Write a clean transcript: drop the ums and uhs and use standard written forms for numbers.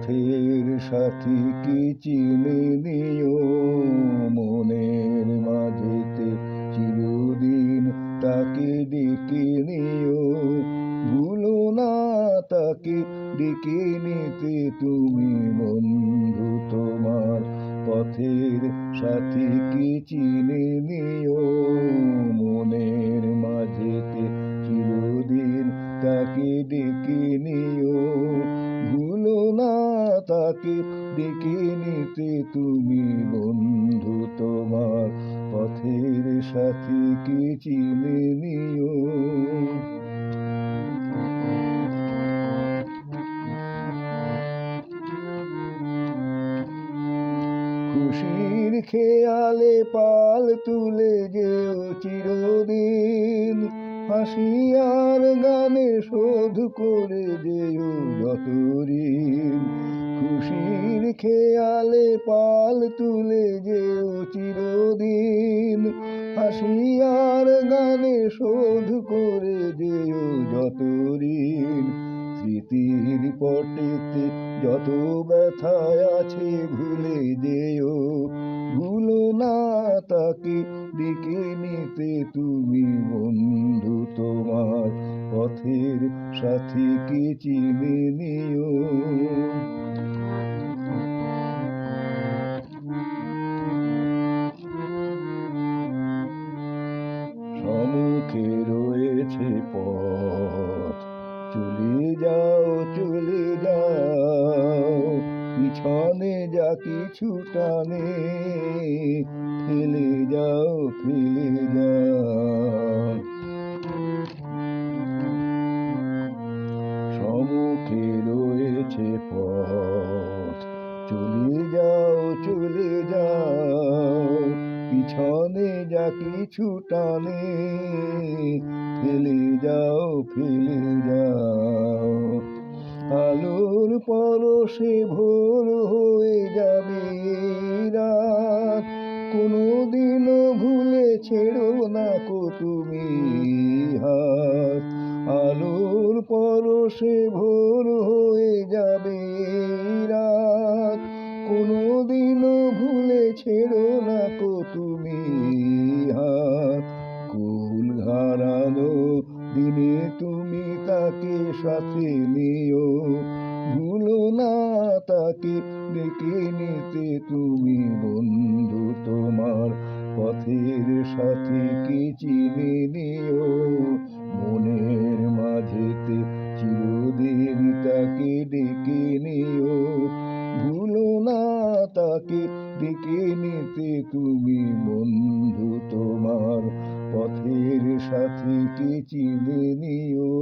পথের সাথীকে চিনে নিও, মনের মাঝেতে চিরদিন তাকে ডেকে নিও। ভুলো না তাকে ডেকে নিতে তুমি বন্ধু তোমার পথের সাথীকে চিনে নিও, মনের মাঝেতে চিরদিন তাকে ডেকে নিও। ভুলো না তাকে ডেকে নিতে তুমি বন্ধু তোমার পথের সাথীকে চিনে নিও। খুশির খেয়ালে পাল তুলে যেও চিরদিন, হাসি আর গানে শোধ করে যেও যত ঋণ। খুশির খেয়ালে পাল তুলে যেও চিরদিন, হাসি আর গানে শোধ করে যেও যত ঋণ। স্মৃতির পটেতে যত ব্যথা আছে ভুলে যেও, ভুলো না তাকে ডেকে নিতে তুমি বন্ধু তোমার পথের সাথীকে চিনে নিও। সম্মুখে রয়েছে পথ, চলে যাও চলে যাও, পিছনে যা কিছু টানে ফেলে যাও ফেলে যাও। সম্মুখে রয়েছে পথ, চলে যাও চলে যাও, পিছনে যা কিছু টানে ফেলে যাও ফেলে যাও। আলোর পরশে ভোর হয়ে যাবে রাত, কোনোদিনও ভুলে ছেড়ো না কো তুমি হাত। আলোর পরশে ভোর হয়ে যাবে রাত, কোনোদিনও ভুলে ছেড়ো না কো তুমি হাত। কুল হারানো দিনে তুমি তাকে সাথে নিও, ভুলো না তাকে ডেকে নিতে তুমি বন্ধু তোমার পথের সাথীকে চিনে নিও, মনের মাঝেতে চিরদিন তাকে ডেকে নিও। ভুলো না তাকে ডেকে নিতে তুমি বন্ধু তোমার পথের সাথীকে চিনে নিও।